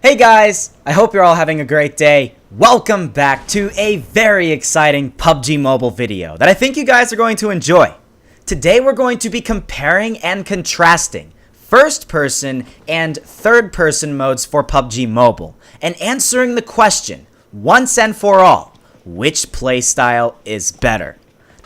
Hey guys, I hope you're all having a great day. Welcome back to a very exciting PUBG Mobile video that I think you guys are going to enjoy. Today we're going to be comparing and contrasting first-person and third-person modes for PUBG Mobile and answering the question, once and for all, which playstyle is better?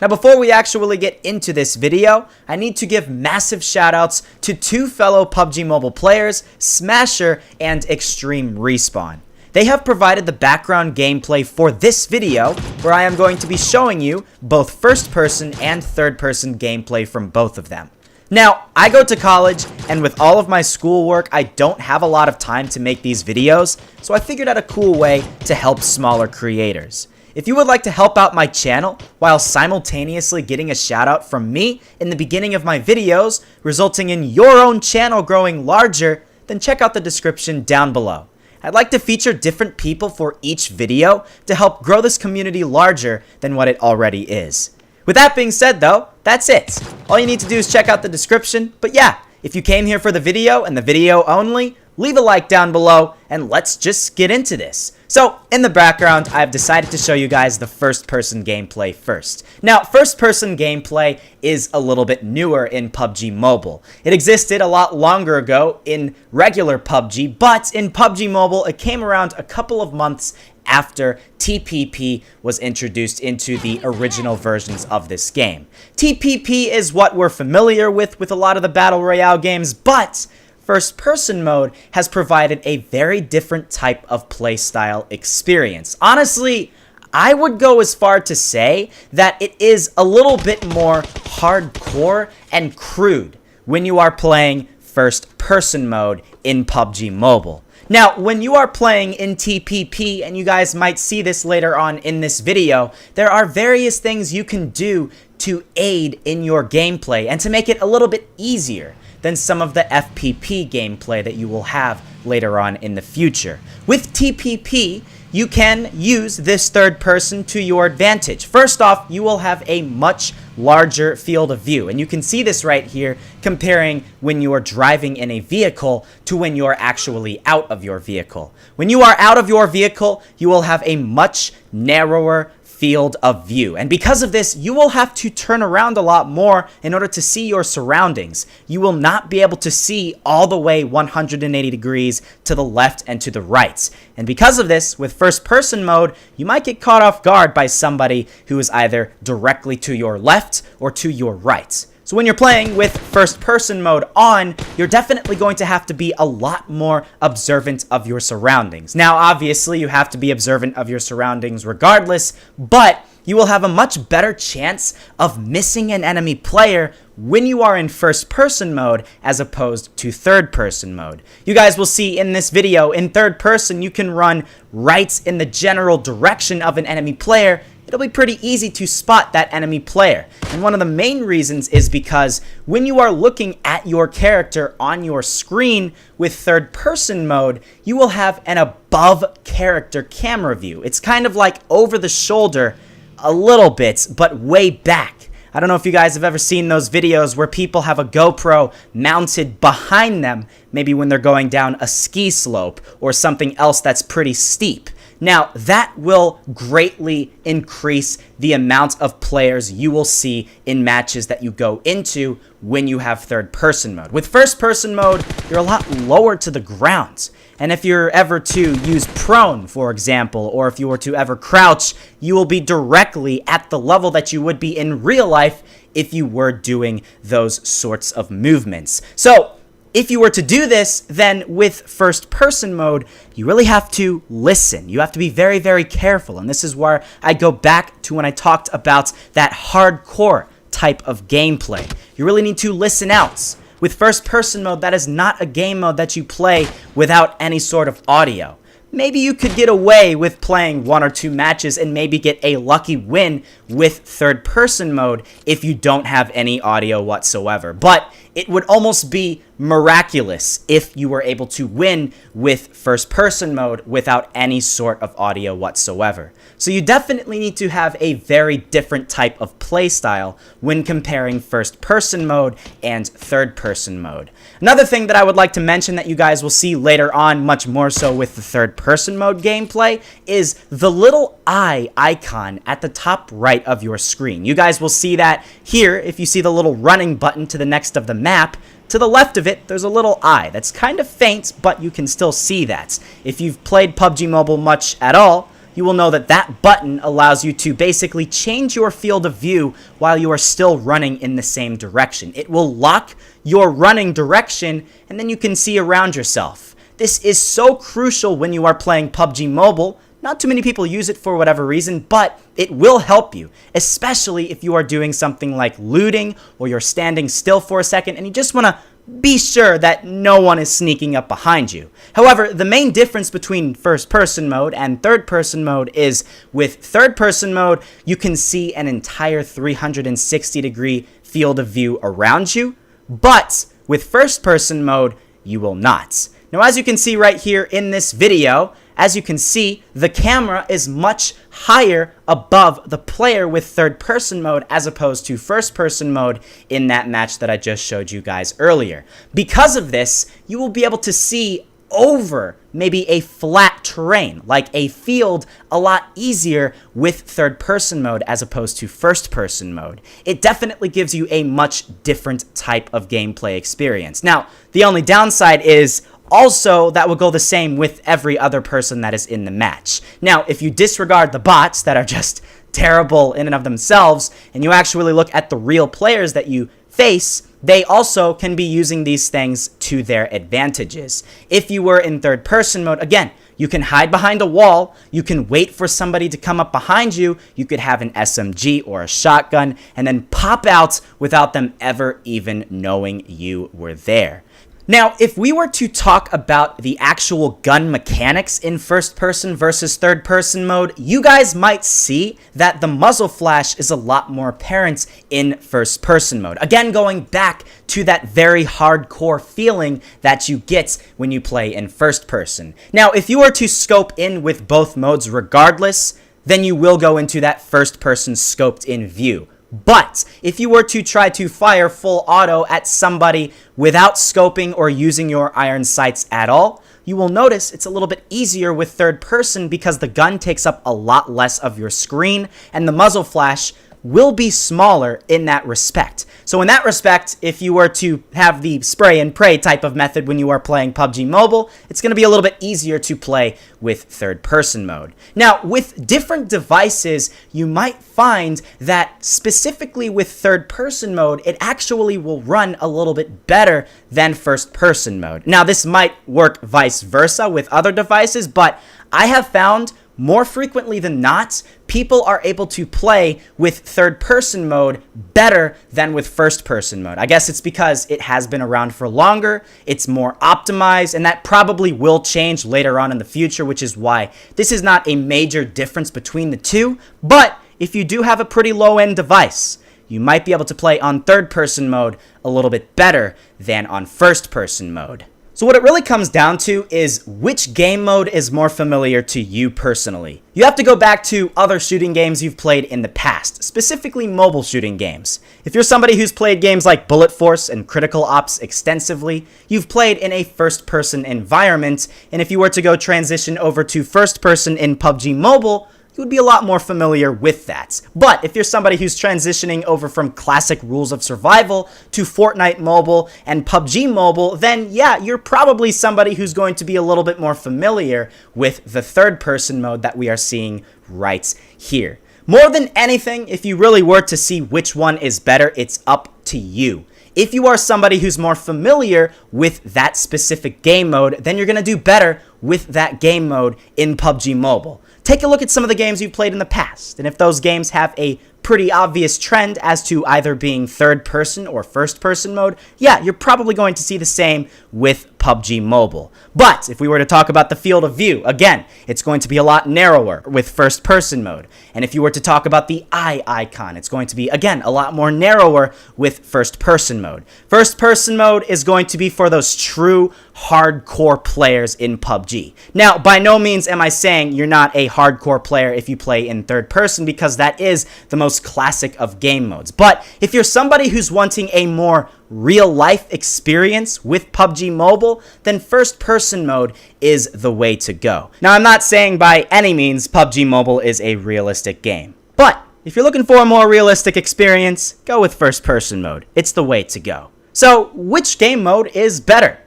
Now before we actually get into this video, I need to give massive shoutouts to two fellow PUBG Mobile players, Smasher and Extreme Respawn. They have provided the background gameplay for this video, where I am going to be showing you both first-person and third-person gameplay from both of them. Now, I go to college, and with all of my schoolwork, I don't have a lot of time to make these videos, so I figured out a cool way to help smaller creators. If you would like to help out my channel while simultaneously getting a shout out from me in the beginning of my videos, resulting in your own channel growing larger, then check out the description down below. I'd like to feature different people for each video to help grow this community larger than what it already is. With that being said though, that's it. All you need to do is check out the description, but yeah, if you came here for the video and the video only, leave a like down below and let's just get into this. So, in the background, I've decided to show you guys the first-person gameplay first. Now, first-person gameplay is a little bit newer in PUBG Mobile. It existed a lot longer ago in regular PUBG, but in PUBG Mobile, it came around a couple of months after TPP was introduced into the original versions of this game. TPP is what we're familiar with a lot of the Battle Royale games, but first-person mode has provided a very different type of playstyle experience. Honestly, I would go as far to say that it is a little bit more hardcore and crude when you are playing first-person mode in PUBG Mobile. Now, when you are playing in TPP, and you guys might see this later on in this video, there are various things you can do to aid in your gameplay and to make it a little bit easier than some of the FPP gameplay that you will have later on in the future. With TPP, you can use this third person to your advantage. First off, you will have a much larger field of view, and you can see this right here comparing when you are driving in a vehicle to when you are actually out of your vehicle. When you are out of your vehicle, you will have a much narrower field of view, and because of this, you will have to turn around a lot more in order to see your surroundings. You will not be able to see all the way 180 degrees to the left and to the right, and because of this, with first person mode, you might get caught off guard by somebody who is either directly to your left or to your right. So when you're playing with first-person mode on, you're definitely going to have to be a lot more observant of your surroundings. Now, obviously, you have to be observant of your surroundings regardless, but you will have a much better chance of missing an enemy player when you are in first-person mode as opposed to third-person mode. You guys will see in this video, in third person, you can run right in the general direction of an enemy player. It'll be pretty easy to spot that enemy player. And one of the main reasons is because when you are looking at your character on your screen with third-person mode, you will have an above-character camera view. It's kind of like over the shoulder a little bit, but way back. I don't know if you guys have ever seen those videos where people have a GoPro mounted behind them, maybe when they're going down a ski slope or something else that's pretty steep. Now, that will greatly increase the amount of players you will see in matches that you go into when you have third-person mode. With first-person mode, you're a lot lower to the ground. And if you're ever to use prone, for example, or if you were to ever crouch, you will be directly at the level that you would be in real life if you were doing those sorts of movements. So, if you were to do this, then with first-person mode, you really have to listen. You have to be very, very careful. And this is where I go back to when I talked about that hardcore type of gameplay. You really need to listen out. With first-person mode, that is not a game mode that you play without any sort of audio. Maybe you could get away with playing 1 or 2 matches and maybe get a lucky win with third-person mode if you don't have any audio whatsoever. But it would almost be miraculous if you were able to win with first-person mode without any sort of audio whatsoever. So you definitely need to have a very different type of playstyle when comparing first-person mode and third-person mode. Another thing that I would like to mention that you guys will see later on, much more so with the third-person mode gameplay, is the little eye icon at the top right of your screen. You guys will see that here if you see the little running button to the next of the map. To the left of it, there's a little eye that's kind of faint, but you can still see that. If you've played PUBG Mobile much at all, you will know that that button allows you to basically change your field of view while you are still running in the same direction. It will lock your running direction, and then you can see around yourself. This is so crucial when you are playing PUBG Mobile. Not too many people use it for whatever reason, but it will help you, especially if you are doing something like looting or you're standing still for a second and you just want to be sure that no one is sneaking up behind you. However, the main difference between first-person mode and third-person mode is with third-person mode, you can see an entire 360-degree field of view around you, but with first-person mode, you will not. Now, as you can see right here in this video, as you can see, the camera is much higher above the player with third-person mode as opposed to first-person mode in that match that I just showed you guys earlier. Because of this, you will be able to see over maybe a flat terrain, like a field, a lot easier with third-person mode as opposed to first-person mode. It definitely gives you a much different type of gameplay experience. Now, the only downside is also, that will go the same with every other person that is in the match. Now, if you disregard the bots that are just terrible in and of themselves, and you actually look at the real players that you face, they also can be using these things to their advantages. If you were in third-person mode, again, you can hide behind a wall, you can wait for somebody to come up behind you, you could have an SMG or a shotgun, and then pop out without them ever even knowing you were there. Now, if we were to talk about the actual gun mechanics in first-person versus third-person mode, you guys might see that the muzzle flash is a lot more apparent in first-person mode. Again, going back to that very hardcore feeling that you get when you play in first-person. Now, if you were to scope in with both modes regardless, then you will go into that first-person scoped-in view. But if you were to try to fire full auto at somebody without scoping or using your iron sights at all, you will notice it's a little bit easier with third person because the gun takes up a lot less of your screen and the muzzle flash will be smaller in that respect. So in that respect, if you were to have the spray and pray type of method when you are playing PUBG Mobile, it's going to be a little bit easier to play with third-person mode. Now, with different devices, you might find that specifically with third-person mode, it actually will run a little bit better than first-person mode. Now, this might work vice versa with other devices, but I have found more frequently than not, people are able to play with third-person mode better than with first-person mode. I guess it's because it has been around for longer, it's more optimized, and that probably will change later on in the future, which is why this is not a major difference between the two. But if you do have a pretty low-end device, you might be able to play on third-person mode a little bit better than on first-person mode. So what it really comes down to is which game mode is more familiar to you personally. You have to go back to other shooting games you've played in the past, specifically mobile shooting games. If you're somebody who's played games like Bullet Force and Critical Ops extensively, you've played in a first-person environment, and if you were to go transition over to first-person in PUBG Mobile, you would be a lot more familiar with that. But if you're somebody who's transitioning over from classic rules of survival to Fortnite Mobile and PUBG Mobile, then yeah, you're probably somebody who's going to be a little bit more familiar with the third-person mode that we are seeing right here. More than anything, if you really were to see which one is better, it's up to you. If you are somebody who's more familiar with that specific game mode, then you're going to do better with that game mode in PUBG Mobile. Take a look at some of the games you've played in the past, and if those games have a pretty obvious trend as to either being third person or first person mode, yeah, you're probably going to see the same with PUBG Mobile. But if we were to talk about the field of view, again, it's going to be a lot narrower with first person mode. And if you were to talk about the eye icon, it's going to be, again, a lot more narrower with first person mode. First person mode is going to be for those true hardcore players in PUBG. Now, by no means am I saying you're not a hardcore player if you play in third person, because that is the most classic of game modes. But if you're somebody who's wanting a more real-life experience with PUBG Mobile, then first-person mode is the way to go. Now, I'm not saying by any means PUBG Mobile is a realistic game, but if you're looking for a more realistic experience, go with first-person mode. It's the way to go. So, which game mode is better?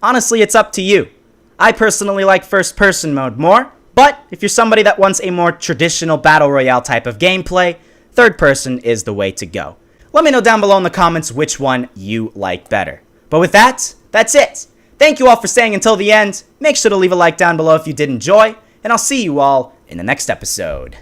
Honestly, it's up to you. I personally like first-person mode more, but if you're somebody that wants a more traditional Battle Royale type of gameplay, third person is the way to go. Let me know down below in the comments which one you like better. But with that, that's it. Thank you all for staying until the end. Make sure to leave a like down below if you did enjoy, and I'll see you all in the next episode.